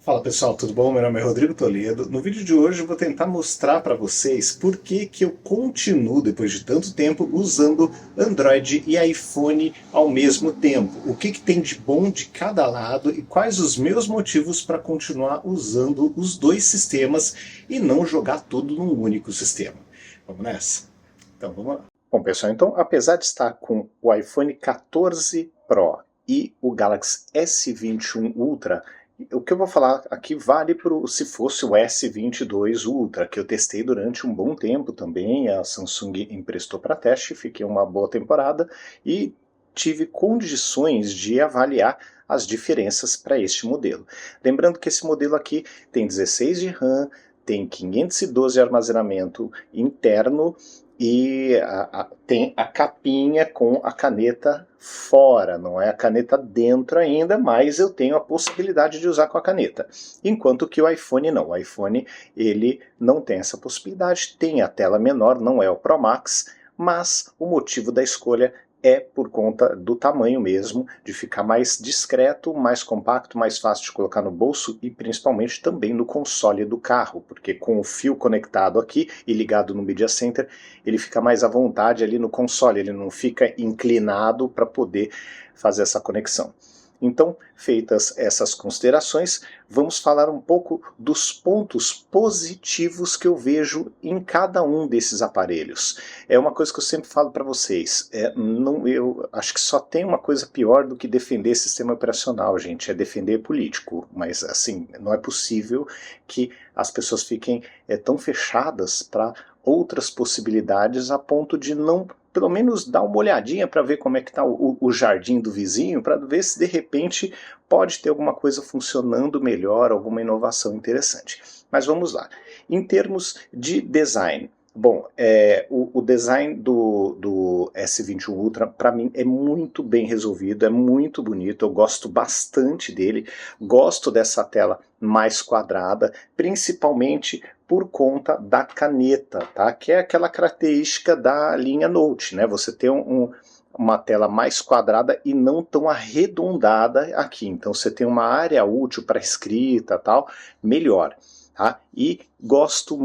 Fala pessoal, tudo bom? Meu nome é Rodrigo Toledo. No vídeo de hoje eu vou tentar mostrar para vocês por que eu continuo, depois de tanto tempo, usando Android e iPhone ao mesmo tempo. O que tem de bom de cada lado e quais os meus motivos para continuar usando os dois sistemas e não jogar tudo num único sistema. Vamos nessa? Então vamos lá. Bom pessoal, então apesar de estar com o iPhone 14 Pro e o Galaxy S21 Ultra, o que eu vou falar aqui vale se fosse o S22 Ultra, que eu testei durante um bom tempo também, a Samsung emprestou para teste, fiquei uma boa temporada e tive condições de avaliar as diferenças para este modelo. Lembrando que esse modelo aqui tem 16 de RAM, tem 512 de armazenamento interno e tem a capinha com a caneta fora, não é a caneta dentro ainda, mas eu tenho a possibilidade de usar com a caneta. Enquanto que o iPhone não. O iPhone ele não tem essa possibilidade, tem a tela menor, não é o Pro Max, mas o motivo da escolha é por conta do tamanho mesmo, de ficar mais discreto, mais compacto, mais fácil de colocar no bolso e principalmente também no console do carro, porque com o fio conectado aqui e ligado no Media Center, ele fica mais à vontade ali no console, ele não fica inclinado para poder fazer essa conexão. Então, feitas essas considerações, vamos falar um pouco dos pontos positivos que eu vejo em cada um desses aparelhos. É uma coisa que eu sempre falo para vocês, eu acho que só tem uma coisa pior do que defender sistema operacional, gente, é defender político, mas assim, não é possível que as pessoas fiquem tão fechadas para outras possibilidades a ponto de não pelo menos dar uma olhadinha para ver como é que está o jardim do vizinho, para ver se de repente pode ter alguma coisa funcionando melhor, alguma inovação interessante. Mas vamos lá. Em termos de design, bom, o design do S21 Ultra, para mim, é muito bem resolvido, é muito bonito, eu gosto bastante dele, gosto dessa tela mais quadrada, principalmente por conta da caneta, tá? Que é aquela característica da linha Note, né? Você tem uma tela mais quadrada e não tão arredondada aqui. Então você tem uma área útil para escrita tal, melhor. Tá? E gosto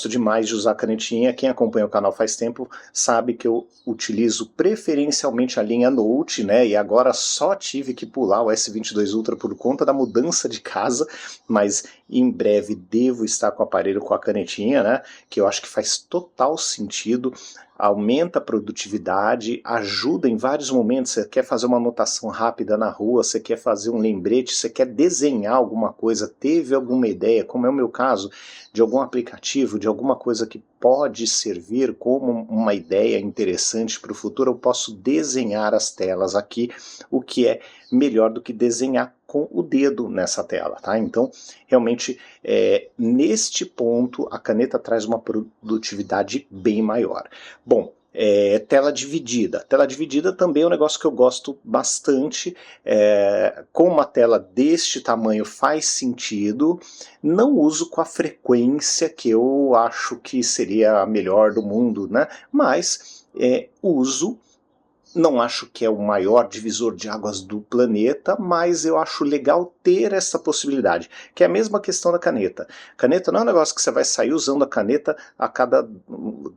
demais de usar canetinha. Quem acompanha o canal faz tempo sabe que eu utilizo preferencialmente a linha Note, né? E agora só tive que pular o S22 Ultra por conta da mudança de casa, mas em breve devo estar com o aparelho com a canetinha, né? Que eu acho que faz total sentido, aumenta a produtividade, ajuda em vários momentos. Você quer fazer uma anotação rápida na rua, você quer fazer um lembrete, você quer desenhar alguma coisa, teve alguma ideia, como é o meu caso, de algum aplicativo, de alguma coisa que pode servir como uma ideia interessante para o futuro, eu posso desenhar as telas aqui, o que é melhor do que desenhar com o dedo nessa tela, tá? Então, realmente, neste ponto, a caneta traz uma produtividade bem maior. Bom, tela dividida. Tela dividida também é um negócio que eu gosto bastante. Com uma tela deste tamanho faz sentido. Não uso com a frequência que eu acho que seria a melhor do mundo, né? Mas uso. Não acho que é o maior divisor de águas do planeta, mas eu acho legal ter essa possibilidade, que é a mesma questão da caneta. Caneta não é um negócio que você vai sair usando a caneta a cada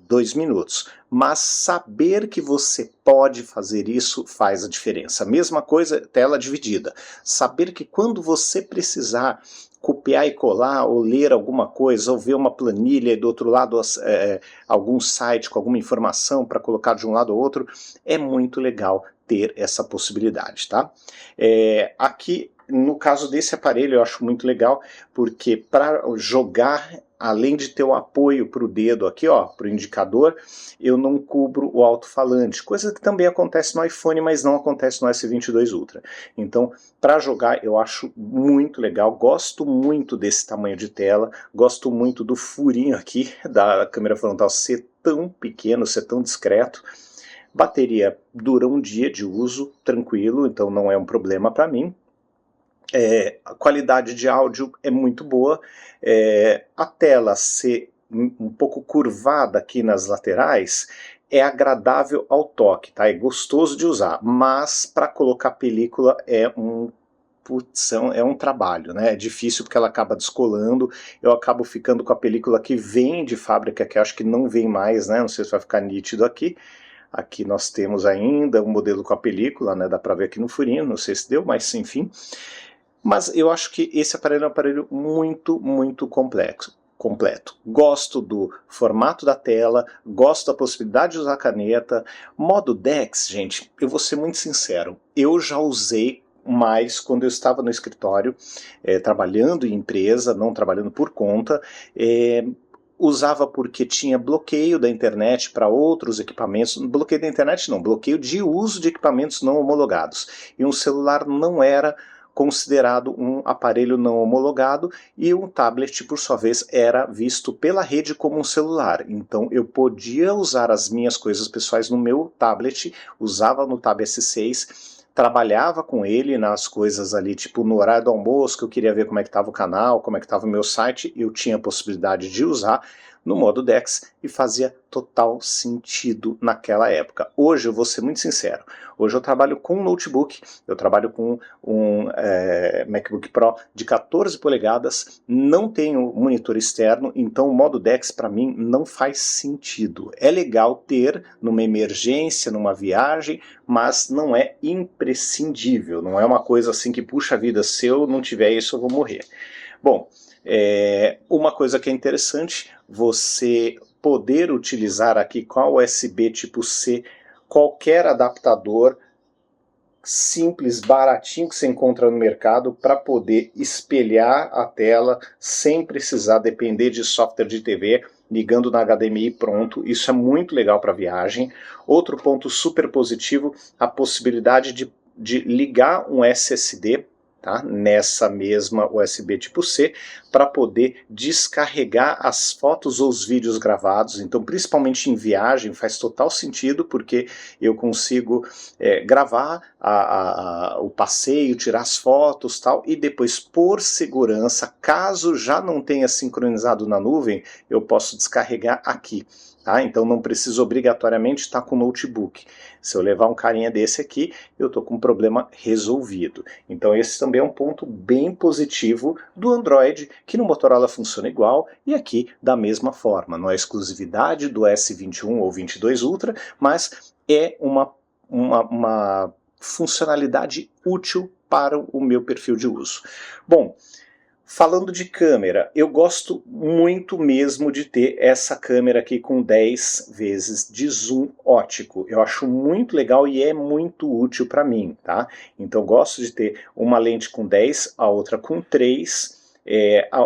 2 minutos, mas saber que você pode fazer isso faz a diferença. Mesma coisa, tela dividida. Saber que quando você precisar copiar e colar, ou ler alguma coisa, ou ver uma planilha e do outro lado algum site com alguma informação para colocar de um lado ao outro, é muito legal ter essa possibilidade, tá? Aqui, no caso desse aparelho, eu acho muito legal, porque para jogar, além de ter o apoio para o dedo aqui, ó, para o indicador, eu não cubro o alto-falante, coisa que também acontece no iPhone, mas não acontece no S22 Ultra. Então, para jogar, eu acho muito legal, gosto muito desse tamanho de tela, gosto muito do furinho aqui da câmera frontal ser tão pequeno, ser tão discreto. Bateria dura um dia de uso, tranquilo, então não é um problema para mim. A qualidade de áudio é muito boa, a tela ser um pouco curvada aqui nas laterais é agradável ao toque, tá? É gostoso de usar, mas para colocar película é um putz, é um trabalho, né? É difícil porque ela acaba descolando, eu acabo ficando com a película que vem de fábrica, que eu acho que não vem mais, né? Não sei se vai ficar nítido aqui. Aqui nós temos ainda um modelo com a película, né? Dá pra ver aqui no furinho, não sei se deu, mas enfim. Mas eu acho que esse aparelho é um aparelho muito, muito complexo. Completo. Gosto do formato da tela, gosto da possibilidade de usar caneta. Modo DeX, gente, eu vou ser muito sincero, eu já usei mais quando eu estava no escritório, trabalhando em empresa, não trabalhando por conta, usava porque tinha bloqueio da internet para outros equipamentos, bloqueio da internet não, bloqueio de uso de equipamentos não homologados, e um celular não era considerado um aparelho não homologado, e um tablet, por sua vez, era visto pela rede como um celular. Então eu podia usar as minhas coisas pessoais no meu tablet, usava no Tab S6, trabalhava com ele nas coisas ali, tipo no horário do almoço, que eu queria ver como é que estava o canal, como é que estava o meu site, eu tinha a possibilidade de usar no modo DeX e fazia total sentido naquela época. Hoje eu vou ser muito sincero, hoje eu trabalho com um notebook, eu trabalho com um MacBook Pro de 14 polegadas, não tenho monitor externo, então o modo DeX para mim não faz sentido. É legal ter numa emergência, numa viagem, mas não é imprescindível, não é uma coisa assim que, puxa vida, se eu não tiver isso eu vou morrer. Bom, uma coisa que é interessante, você poder utilizar aqui com a USB tipo C qualquer adaptador simples, baratinho que você encontra no mercado para poder espelhar a tela sem precisar depender de software de TV, ligando na HDMI pronto. Isso é muito legal para viagem. Outro ponto super positivo, a possibilidade de ligar um SSD, tá, nessa mesma USB tipo C, para poder descarregar as fotos ou os vídeos gravados. Então, principalmente em viagem, faz total sentido, porque eu consigo gravar o passeio, tirar as fotos tal, e depois, por segurança, caso já não tenha sincronizado na nuvem, eu posso descarregar aqui. Tá? Então não preciso obrigatoriamente estar com o notebook. Se eu levar um carinha desse aqui, eu estou com um problema resolvido. Então esse também é um ponto bem positivo do Android, que no Motorola funciona igual, e aqui da mesma forma. Não é exclusividade do S21 ou 22 Ultra, mas é uma funcionalidade útil para o meu perfil de uso. Bom, falando de câmera, eu gosto muito mesmo de ter essa câmera aqui com 10 vezes de zoom ótico. Eu acho muito legal e é muito útil para mim, tá? Então eu gosto de ter uma lente com 10, a outra com 3.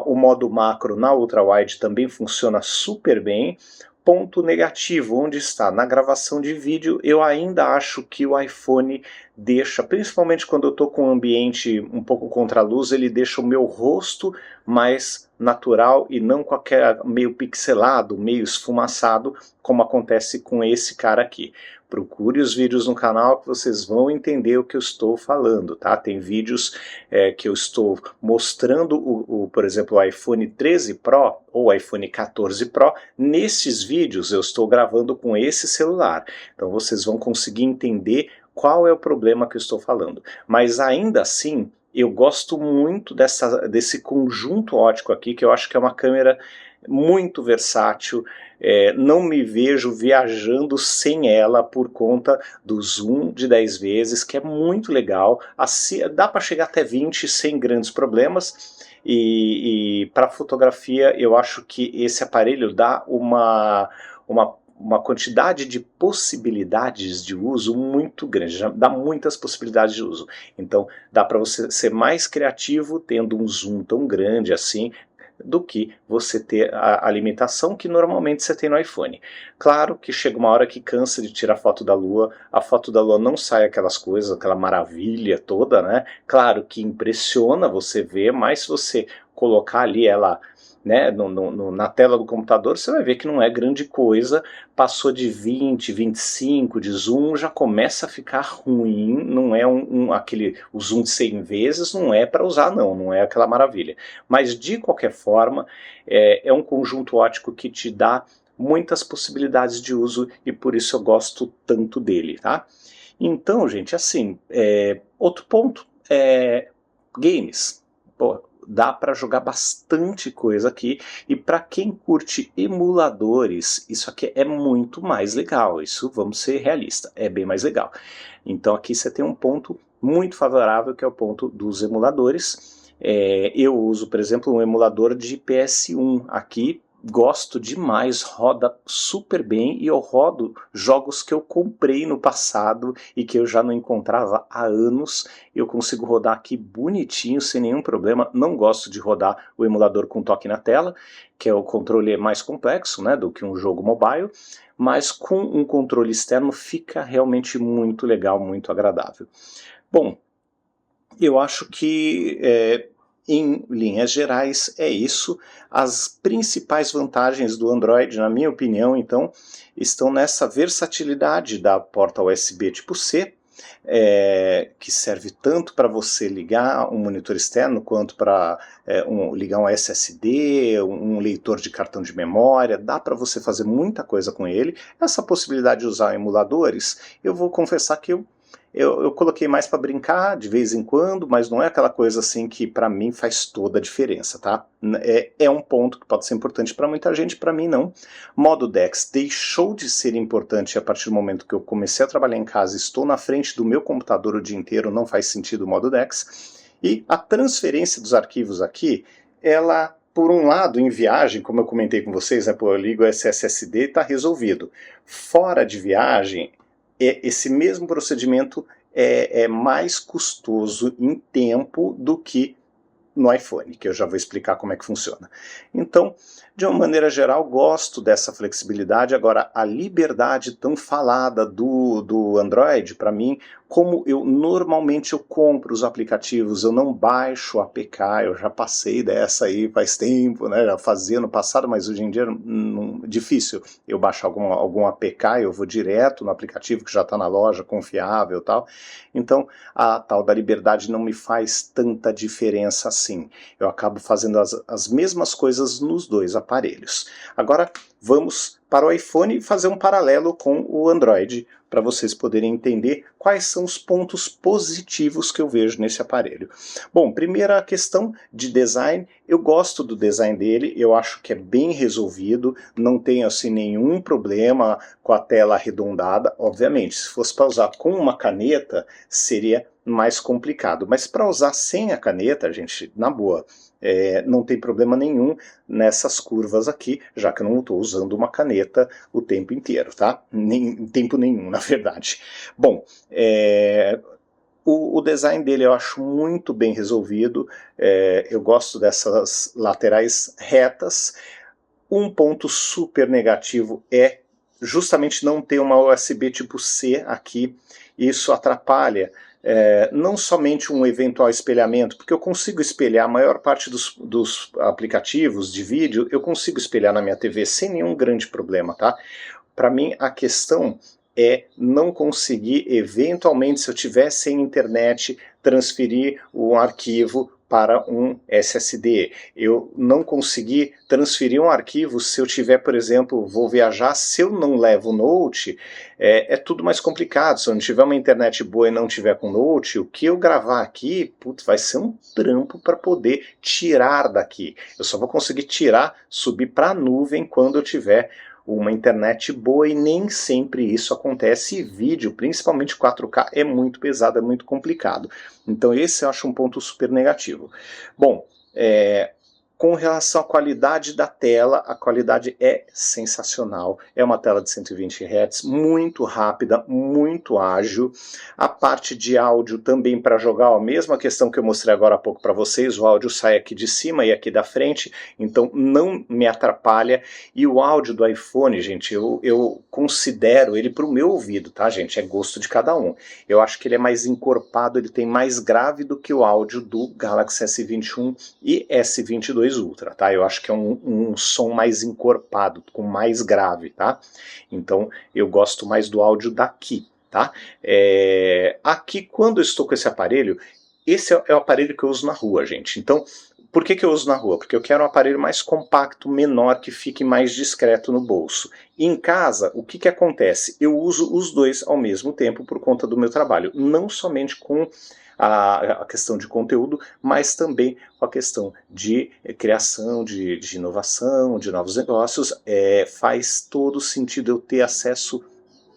O modo macro na ultra-wide também funciona super bem. Ponto negativo, onde está? Na gravação de vídeo, eu ainda acho que o iPhone deixa, principalmente quando eu estou com um ambiente um pouco contra a luz, ele deixa o meu rosto mais natural e não com aquele meio pixelado, meio esfumaçado, como acontece com esse cara aqui. Procure os vídeos no canal que vocês vão entender o que eu estou falando, tá? Tem vídeos que eu estou mostrando, por exemplo, o iPhone 13 Pro ou o iPhone 14 Pro. Nesses vídeos eu estou gravando com esse celular. Então vocês vão conseguir entender qual é o problema que eu estou falando. Mas ainda assim, eu gosto muito desse conjunto ótico aqui, que eu acho que é uma câmera muito versátil. Não me vejo viajando sem ela por conta do zoom de 10 vezes, que é muito legal. Assim, dá para chegar até 20 sem grandes problemas. E para fotografia eu acho que esse aparelho dá uma quantidade de possibilidades de uso muito grande, já dá muitas possibilidades de uso. Então dá para você ser mais criativo tendo um zoom tão grande assim, do que você ter a limitação que normalmente você tem no iPhone. Claro que chega uma hora que cansa de tirar foto da Lua, a foto da Lua não sai aquelas coisas, aquela maravilha toda, né? Claro que impressiona você ver, mas se você colocar ali ela, né, na tela do computador, você vai ver que não é grande coisa. Passou de 20, 25 de zoom, já começa a ficar ruim, não é o zoom de 100 vezes, não é para usar não é aquela maravilha. Mas de qualquer forma, é um conjunto ótico que te dá muitas possibilidades de uso e por isso eu gosto tanto dele, tá? Então, gente, assim, outro ponto games. Pô, dá para jogar bastante coisa aqui, e para quem curte emuladores, isso aqui é muito mais legal, isso, vamos ser realistas, é bem mais legal. Então aqui você tem um ponto muito favorável, que é o ponto dos emuladores. Eu uso, por exemplo, um emulador de PS1 aqui, gosto demais, roda super bem, e eu rodo jogos que eu comprei no passado e que eu já não encontrava há anos. Eu consigo rodar aqui bonitinho, sem nenhum problema. Não gosto de rodar o emulador com toque na tela, que é o controle mais complexo, né, do que um jogo mobile, mas com um controle externo fica realmente muito legal, muito agradável. Bom, eu acho que em linhas gerais é isso. As principais vantagens do Android, na minha opinião, então, estão nessa versatilidade da porta USB tipo C, que serve tanto para você ligar um monitor externo, quanto para ligar um SSD, um leitor de cartão de memória. Dá para você fazer muita coisa com ele. Essa possibilidade de usar emuladores, eu vou confessar que eu coloquei mais para brincar de vez em quando, mas não é aquela coisa assim que para mim faz toda a diferença, tá? É um ponto que pode ser importante para muita gente, para mim não. Modo DeX deixou de ser importante a partir do momento que eu comecei a trabalhar em casa, estou na frente do meu computador o dia inteiro, não faz sentido o modo DeX. E a transferência dos arquivos aqui, ela, por um lado, em viagem, como eu comentei com vocês, né, eu ligo esse SSD e está resolvido. Fora de viagem, esse mesmo procedimento é mais custoso em tempo do que no iPhone, que eu já vou explicar como é que funciona. Então, de uma maneira geral, gosto dessa flexibilidade. Agora, a liberdade tão falada do Android, para mim, como eu normalmente compro os aplicativos, eu não baixo o APK, eu já passei dessa aí faz tempo, né, já fazia no passado, mas hoje em dia difícil eu baixar algum APK, eu vou direto no aplicativo que já está na loja, confiável e tal. Então, a tal da liberdade não me faz tanta diferença assim. Eu acabo fazendo as mesmas coisas nos dois aparelhos. Agora, vamos para o iPhone e fazer um paralelo com o Android, para vocês poderem entender quais são os pontos positivos que eu vejo nesse aparelho. Bom, primeira questão de design, eu gosto do design dele, eu acho que é bem resolvido, não tenho assim nenhum problema com a tela arredondada. Obviamente, se fosse para usar com uma caneta, seria mais complicado, mas para usar sem a caneta, gente, na boa, não tem problema nenhum nessas curvas aqui, já que eu não estou usando uma caneta o tempo inteiro, tá? Nem tempo nenhum, na verdade. Bom, o design dele eu acho muito bem resolvido, eu gosto dessas laterais retas. Um ponto super negativo é justamente não ter uma USB tipo C aqui. Isso atrapalha não somente um eventual espelhamento, porque eu consigo espelhar a maior parte dos aplicativos de vídeo, eu consigo espelhar na minha TV sem nenhum grande problema, tá? Para mim a questão é não conseguir, eventualmente, se eu tiver sem internet, transferir um arquivo para um SSD. Eu não consegui transferir um arquivo se eu tiver, por exemplo, vou viajar, se eu não levo Note, é tudo mais complicado. Se eu não tiver uma internet boa e não tiver com Note, o que eu gravar aqui, putz, vai ser um trampo para poder tirar daqui. Eu só vou conseguir tirar, subir para a nuvem quando eu tiver uma internet boa, e nem sempre isso acontece, e vídeo, principalmente 4K, é muito pesado, é muito complicado. Então esse eu acho um ponto super negativo. Bom, com relação à qualidade da tela, a qualidade é sensacional. É uma tela de 120 Hz, muito rápida, muito ágil. A parte de áudio também para jogar, a mesma questão que eu mostrei agora há pouco para vocês, o áudio sai aqui de cima e aqui da frente, então não me atrapalha. E o áudio do iPhone, gente, eu considero ele para o meu ouvido, tá, gente? É gosto de cada um. Eu acho que ele é mais encorpado, ele tem mais grave do que o áudio do Galaxy S21 e S22 Ultra, tá? Eu acho que é um som mais encorpado, com mais grave, tá? Então eu gosto mais do áudio daqui, tá? Aqui, quando eu estou com esse aparelho, esse é o aparelho que eu uso na rua, gente. Então, Por que eu uso na rua? Porque eu quero um aparelho mais compacto, menor, que fique mais discreto no bolso. Em casa, o que acontece? Eu uso os dois ao mesmo tempo por conta do meu trabalho, não somente com a questão de conteúdo, mas também com a questão de criação, de inovação, de novos negócios. Faz todo sentido eu ter acesso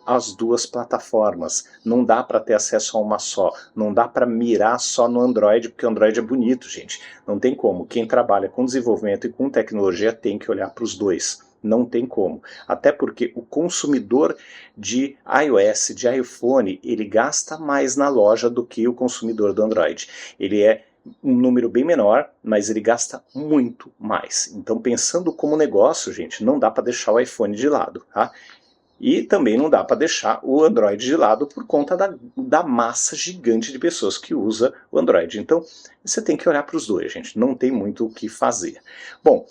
as duas plataformas. Não dá para ter acesso a uma só. Não dá para mirar só no Android, porque o Android é bonito, gente. Não tem como. Quem trabalha com desenvolvimento e com tecnologia tem que olhar para os dois. Não tem como. Até porque o consumidor de iOS, de iPhone, ele gasta mais na loja do que o consumidor do Android. Ele é um número bem menor, mas ele gasta muito mais. Então, pensando como negócio, gente, não dá para deixar o iPhone de lado, tá? E também não dá para deixar o Android de lado por conta da massa gigante de pessoas que usa o Android. Então, você tem que olhar para os dois, gente. Não tem muito o que fazer. Bom,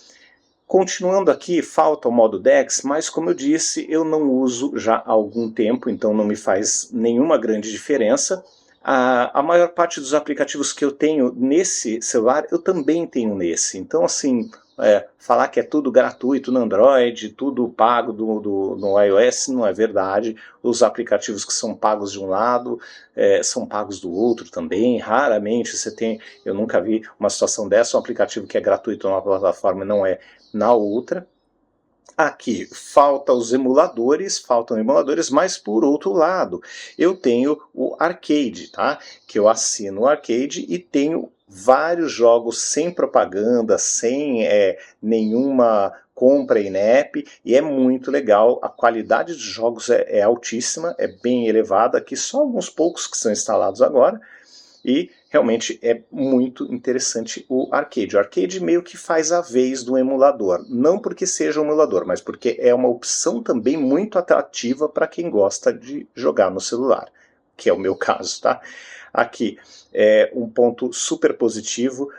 continuando aqui, falta o modo DeX, mas como eu disse, eu não uso já há algum tempo, então não me faz nenhuma grande diferença. A maior parte dos aplicativos que eu tenho nesse celular, eu também tenho nesse. Então, assim, falar que é tudo gratuito no Android, tudo pago no iOS, não é verdade. Os aplicativos que são pagos de um lado, são pagos do outro também. Raramente você tem, eu nunca vi uma situação dessa, um aplicativo que é gratuito numa plataforma e não é na outra. Aqui faltam emuladores, mas por outro lado, eu tenho o Arcade, tá? Que eu assino o Arcade e tenho vários jogos sem propaganda, sem nenhuma compra in-app, e é muito legal. A qualidade dos jogos é altíssima, é bem elevada, aqui só alguns poucos que são instalados agora, e realmente é muito interessante o Arcade. O Arcade meio que faz a vez do emulador, não porque seja um emulador, mas porque é uma opção também muito atrativa para quem gosta de jogar no celular, que é o meu caso, tá? Aqui é um ponto super positivo.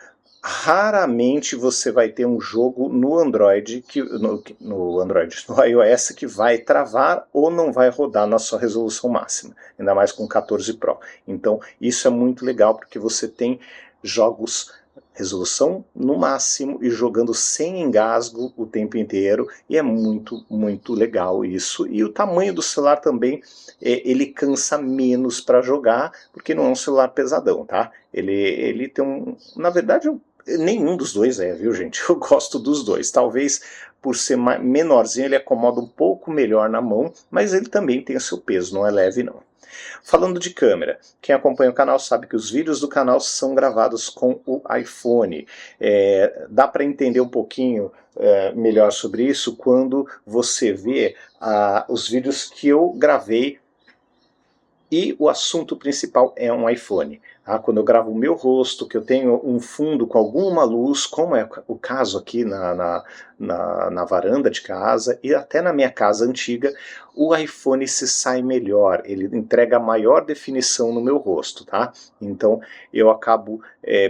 Raramente você vai ter um jogo no Android, no iOS, que vai travar ou não vai rodar na sua resolução máxima, ainda mais com 14 Pro. Então isso é muito legal, porque você tem jogos resolução no máximo e jogando sem engasgo o tempo inteiro, e é muito, muito legal isso. E o tamanho do celular também, ele cansa menos para jogar, porque não é um celular pesadão, tá? Ele tem na verdade, nenhum dos dois viu, gente? Eu gosto dos dois. Talvez por ser menorzinho ele acomoda um pouco melhor na mão, mas ele também tem o seu peso, não é leve não. Falando de câmera, quem acompanha o canal sabe que os vídeos do canal são gravados com o iPhone. Dá para entender um pouquinho melhor sobre isso quando você vê os vídeos que eu gravei e o assunto principal é um iPhone. Quando eu gravo o meu rosto, que eu tenho um fundo com alguma luz, como é o caso aqui na varanda de casa e até na minha casa antiga, o iPhone se sai melhor, ele entrega maior definição no meu rosto, tá? Então eu acabo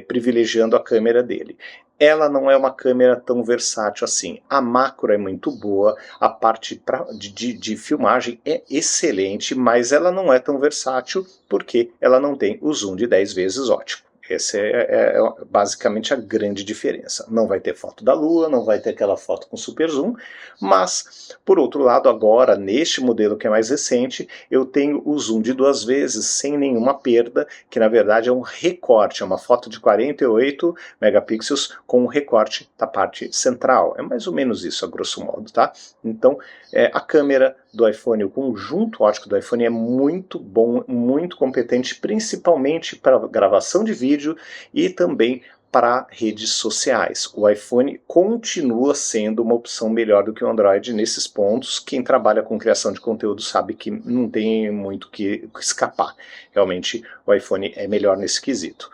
privilegiando a câmera dele. Ela não é uma câmera tão versátil assim. A macro é muito boa, a parte de filmagem é excelente, mas ela não é tão versátil porque ela não tem o zoom de 10 vezes ótico. Essa é basicamente a grande diferença. Não vai ter foto da lua, não vai ter aquela foto com super zoom, mas, por outro lado, agora, neste modelo que é mais recente, eu tenho o zoom de 2 vezes, sem nenhuma perda, que na verdade é um recorte, é uma foto de 48 megapixels com um recorte da parte central. É mais ou menos isso, a grosso modo, tá? Então, a câmera do iPhone, o conjunto óptico do iPhone é muito bom, muito competente, principalmente para gravação de vídeo e também para redes sociais. O iPhone continua sendo uma opção melhor do que o Android nesses pontos. Quem trabalha com criação de conteúdo sabe que não tem muito que escapar. Realmente o iPhone é melhor nesse quesito.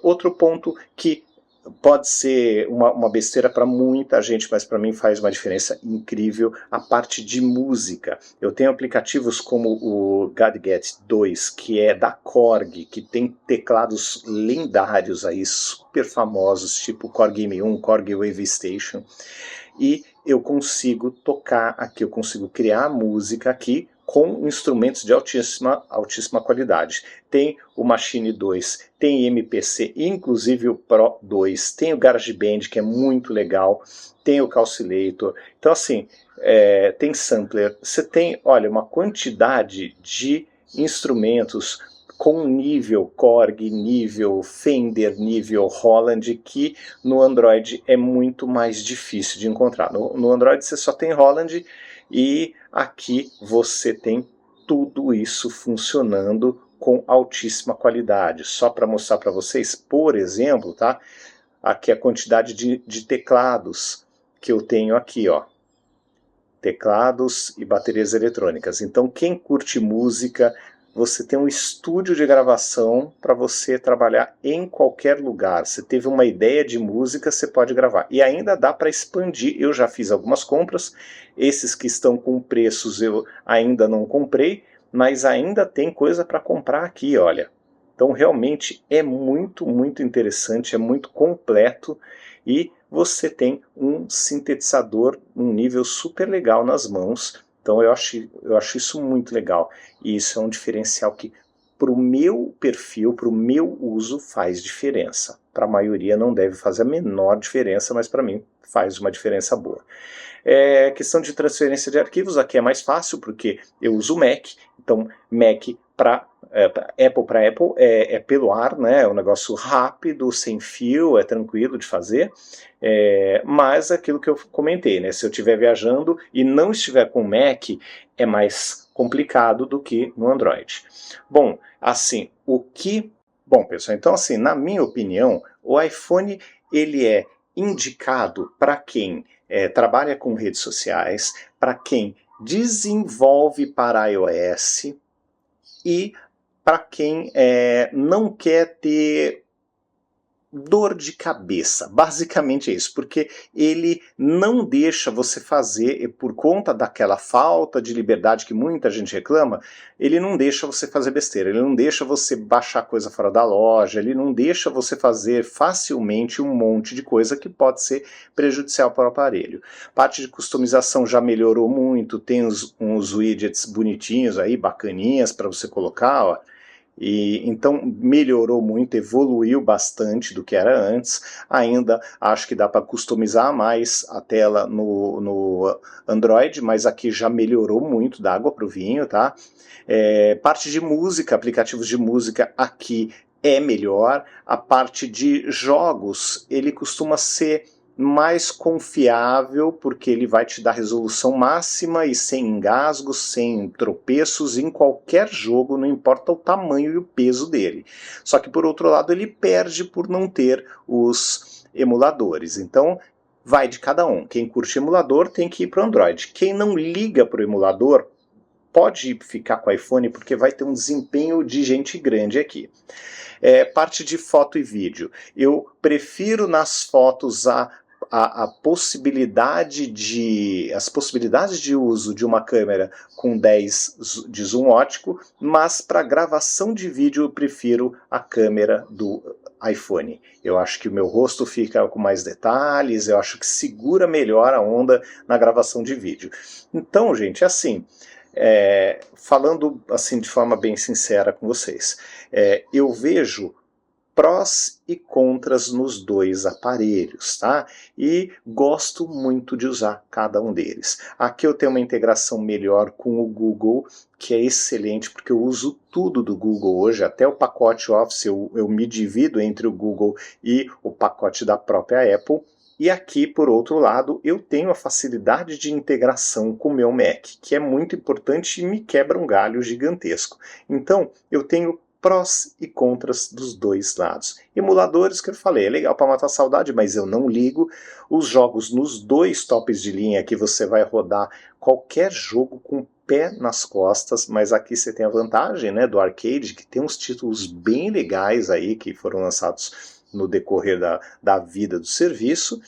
Outro ponto que pode ser uma besteira para muita gente, mas para mim faz uma diferença incrível, a parte de música. Eu tenho aplicativos como o Gadget 2, que é da Korg, que tem teclados lendários aí, super famosos, tipo Korg M1, Korg Wave Station, e eu consigo tocar aqui, eu consigo criar música aqui com instrumentos de altíssima qualidade. Tem o Machine 2, tem MPC, inclusive o Pro 2, tem o GarageBand, que é muito legal, tem o Calculator. Então assim, tem sampler, você tem, olha, uma quantidade de instrumentos com nível Korg, nível Fender, nível Roland, que no Android é muito mais difícil de encontrar. No Android você só tem Roland, e aqui você tem tudo isso funcionando com altíssima qualidade. Só para mostrar para vocês, por exemplo, tá? Aqui a quantidade de teclados que eu tenho aqui, ó. Teclados e baterias eletrônicas. Então quem curte música, você tem um estúdio de gravação para você trabalhar em qualquer lugar. Você teve uma ideia de música, você pode gravar. E ainda dá para expandir. Eu já fiz algumas compras. Esses que estão com preços eu ainda não comprei, mas ainda tem coisa para comprar aqui, olha. Então realmente é muito, muito interessante, é muito completo e você tem um sintetizador, um nível super legal nas mãos. Então eu acho isso muito legal, e isso é um diferencial que para o meu perfil, para o meu uso faz diferença. Para a maioria não deve fazer a menor diferença, mas para mim faz uma diferença boa. Questão de transferência de arquivos, aqui é mais fácil porque eu uso Mac, então Mac para Apple é pelo ar, né? É um negócio rápido, sem fio, é tranquilo de fazer, mas aquilo que eu comentei, né? Se eu estiver viajando e não estiver com Mac, é mais complicado do que no Android. Bom, assim, Bom, pessoal, então assim, na minha opinião, o iPhone ele é indicado para quem trabalha com redes sociais, para quem desenvolve para iOS e para quem não quer ter dor de cabeça. Basicamente é isso, porque ele não deixa você fazer, por conta daquela falta de liberdade que muita gente reclama, ele não deixa você fazer besteira, ele não deixa você baixar coisa fora da loja, ele não deixa você fazer facilmente um monte de coisa que pode ser prejudicial para o aparelho. Parte de customização já melhorou muito, tem uns widgets bonitinhos aí, bacaninhas para você colocar, ó. Então melhorou muito, evoluiu bastante do que era antes. Ainda acho que dá para customizar mais a tela no Android, mas aqui já melhorou muito, dá água para o vinho, tá? Parte de música, aplicativos de música aqui é melhor. A parte de jogos, ele costuma ser mais confiável, porque ele vai te dar resolução máxima e sem engasgos, sem tropeços em qualquer jogo, não importa o tamanho e o peso dele. Só que por outro lado ele perde por não ter os emuladores. Então vai de cada um. Quem curte emulador tem que ir para o Android. Quem não liga para o emulador pode ficar com o iPhone, porque vai ter um desempenho de gente grande aqui. Parte de foto e vídeo. Eu prefiro nas fotos as possibilidades de uso de uma câmera com 10 de zoom ótico, mas para gravação de vídeo eu prefiro a câmera do iPhone. Eu acho que o meu rosto fica com mais detalhes, eu acho que segura melhor a onda na gravação de vídeo. Então, gente, assim, falando assim de forma bem sincera com vocês, eu vejo prós e contras nos dois aparelhos, tá? E gosto muito de usar cada um deles. Aqui eu tenho uma integração melhor com o Google, que é excelente, porque eu uso tudo do Google hoje, até o pacote Office eu me divido entre o Google e o pacote da própria Apple. E aqui, por outro lado, eu tenho a facilidade de integração com o meu Mac, que é muito importante e me quebra um galho gigantesco. Então, eu tenho prós e contras dos dois lados. Emuladores, que eu falei, é legal para matar a saudade, mas eu não ligo. Os jogos nos dois tops de linha, que você vai rodar qualquer jogo com o pé nas costas, mas aqui você tem a vantagem, né, do arcade, que tem uns títulos bem legais aí, que foram lançados no decorrer da vida do serviço.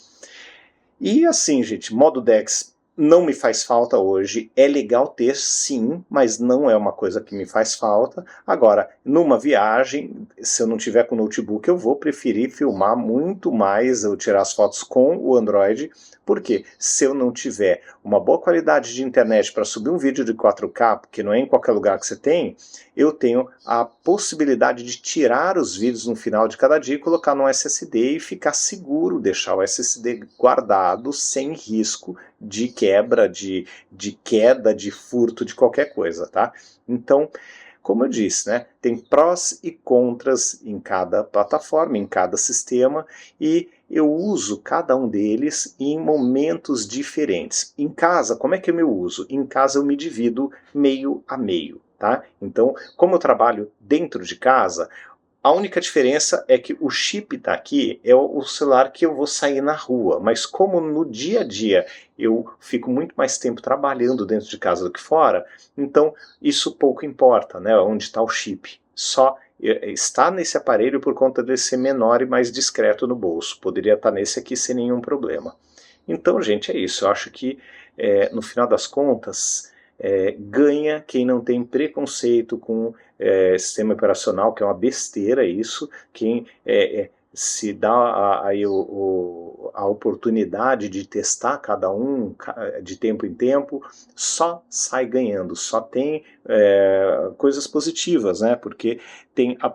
E assim, gente, modo DeX Não me faz falta hoje, é legal ter sim, mas não é uma coisa que me faz falta. Agora, numa viagem, se eu não tiver com o notebook, eu vou preferir filmar muito mais, eu tirar as fotos com o Android, porque se eu não tiver uma boa qualidade de internet para subir um vídeo de 4K, porque não é em qualquer lugar que você tem, eu tenho a possibilidade de tirar os vídeos no final de cada dia e colocar no SSD e ficar seguro, deixar o SSD guardado sem risco de quebra, de queda, de furto, de qualquer coisa, tá? Então, como eu disse, né, tem prós e contras em cada plataforma, em cada sistema, e eu uso cada um deles em momentos diferentes. Em casa, como é que eu uso? Em casa eu me divido meio a meio, tá? Então, como eu trabalho dentro de casa, a única diferença é que o chip está aqui, é o celular que eu vou sair na rua, mas como no dia a dia eu fico muito mais tempo trabalhando dentro de casa do que fora, então isso pouco importa, né, onde está o chip. Só está nesse aparelho por conta de ser menor e mais discreto no bolso. Poderia estar nesse aqui sem nenhum problema. Então, gente, é isso. Eu acho que, no final das contas, ganha quem não tem preconceito com sistema operacional, que é uma besteira isso. Quem se dá a oportunidade de testar cada um de tempo em tempo, só sai ganhando, só tem coisas positivas, né? Porque tem a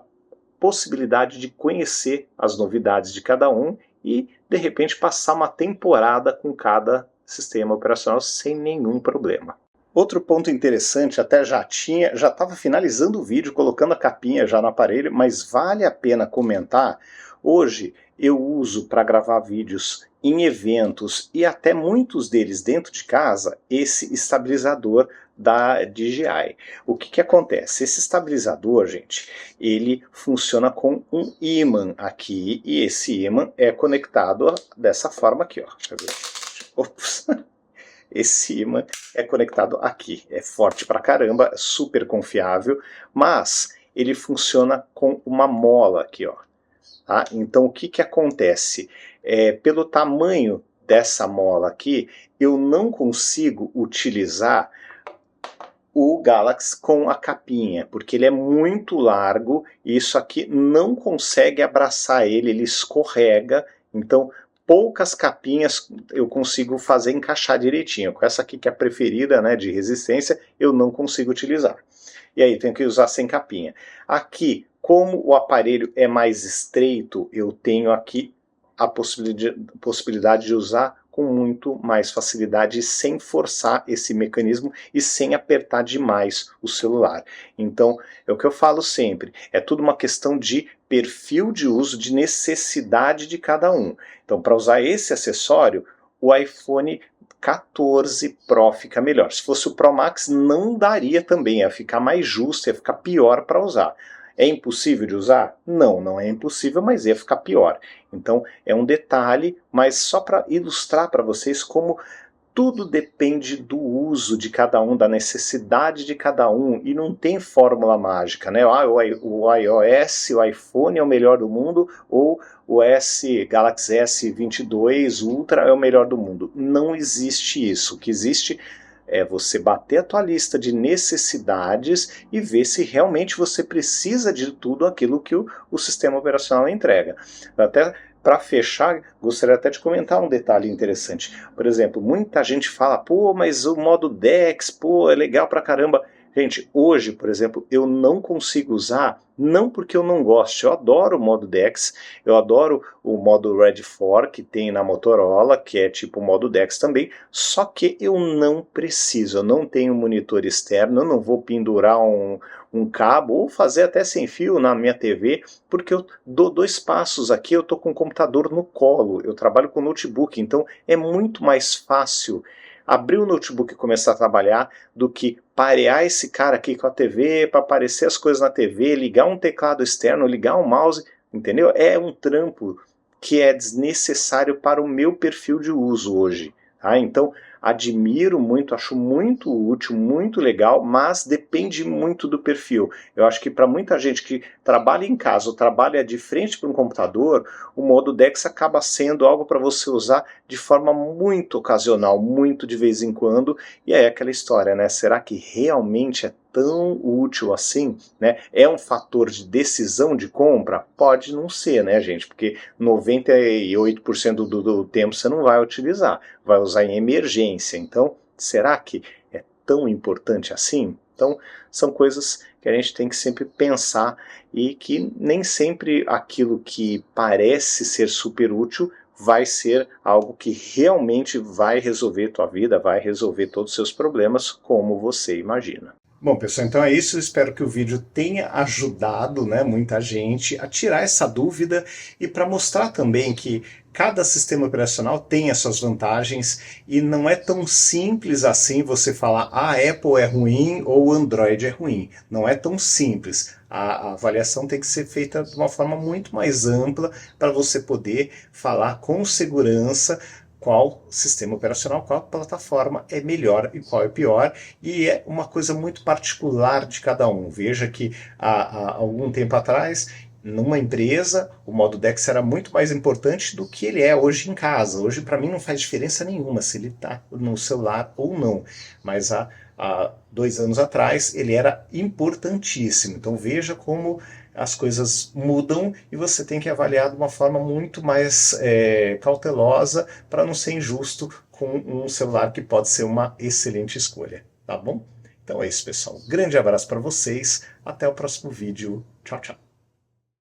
possibilidade de conhecer as novidades de cada um e, de repente, passar uma temporada com cada sistema operacional sem nenhum problema. Outro ponto interessante, até já estava finalizando o vídeo, colocando a capinha já no aparelho, mas vale a pena comentar. Hoje eu uso para gravar vídeos em eventos e até muitos deles dentro de casa, esse estabilizador da DJI. O que acontece? Esse estabilizador, gente, ele funciona com um ímã aqui, e esse ímã é conectado dessa forma aqui, ó. Deixa eu ver. Ops. Esse ímã é conectado aqui, é forte pra caramba, super confiável, mas ele funciona com uma mola aqui, ó. Tá? Então o que acontece? Pelo tamanho dessa mola aqui, eu não consigo utilizar o Galaxy com a capinha, porque ele é muito largo e isso aqui não consegue abraçar ele, ele escorrega, então poucas capinhas eu consigo fazer encaixar direitinho. Com essa aqui que é a preferida, né, de resistência, eu não consigo utilizar. E aí tenho que usar sem capinha. Aqui, como o aparelho é mais estreito, eu tenho aqui a possibilidade de usar com muito mais facilidade, sem forçar esse mecanismo e sem apertar demais o celular. Então, é o que eu falo sempre, é tudo uma questão de perfil de uso, de necessidade de cada um. Então, para usar esse acessório, o iPhone 14 Pro fica melhor. Se fosse o Pro Max, não daria também, ia ficar mais justo, ia ficar pior para usar. É impossível de usar? Não, não é impossível, mas ia ficar pior. Então é um detalhe, mas só para ilustrar para vocês como tudo depende do uso de cada um, da necessidade de cada um, e não tem fórmula mágica, né? O iOS, o iPhone é o melhor do mundo, ou o Galaxy S22 Ultra é o melhor do mundo. Não existe isso. O que existe é você bater a tua lista de necessidades e ver se realmente você precisa de tudo aquilo que o sistema operacional entrega. Até para fechar, gostaria até de comentar um detalhe interessante. Por exemplo, muita gente fala, pô, mas o modo DeX, pô, é legal pra caramba. Gente, hoje, por exemplo, eu não consigo usar, não porque eu não gosto, eu adoro o modo DeX, eu adoro o modo Red 4 que tem na Motorola, que é tipo o modo DeX também, só que eu não preciso, eu não tenho monitor externo, eu não vou pendurar um cabo, ou fazer até sem fio na minha TV, porque eu dou 2 passos aqui, eu estou com o computador no colo, eu trabalho com notebook, então é muito mais fácil abrir o notebook e começar a trabalhar do que parear esse cara aqui com a TV para aparecer as coisas na TV, ligar um teclado externo, ligar um mouse, entendeu? É um trampo que é desnecessário para o meu perfil de uso hoje. Tá? Então, admiro muito, acho muito útil, muito legal, mas depende muito do perfil. Eu acho que para muita gente que trabalha em casa ou trabalha de frente para um computador, o modo DeX acaba sendo algo para você usar de forma muito ocasional, muito de vez em quando, e aí é aquela história, né? Será que realmente é tão útil assim, né? É um fator de decisão de compra? Pode não ser, né, gente? Porque 98% do tempo você não vai utilizar, vai usar em emergência. Então, será que é tão importante assim? Então, são coisas que a gente tem que sempre pensar e que nem sempre aquilo que parece ser super útil vai ser algo que realmente vai resolver tua vida, vai resolver todos os seus problemas, como você imagina. Bom, pessoal, então é isso. Eu espero que o vídeo tenha ajudado, né, muita gente a tirar essa dúvida e para mostrar também que cada sistema operacional tem as suas vantagens e não é tão simples assim você falar a Apple é ruim ou o Android é ruim. Não é tão simples. A avaliação tem que ser feita de uma forma muito mais ampla para você poder falar com segurança qual sistema operacional, qual plataforma é melhor e qual é pior, e é uma coisa muito particular de cada um. Veja que há algum tempo atrás, numa empresa, o modo DeX era muito mais importante do que ele é hoje em casa. Hoje, para mim, não faz diferença nenhuma se ele está no celular ou não, mas há 2 anos atrás ele era importantíssimo. Então veja como as coisas mudam e você tem que avaliar de uma forma muito mais cautelosa para não ser injusto com um celular que pode ser uma excelente escolha, tá bom? Então é isso, pessoal. Grande abraço para vocês, até o próximo vídeo. Tchau, tchau.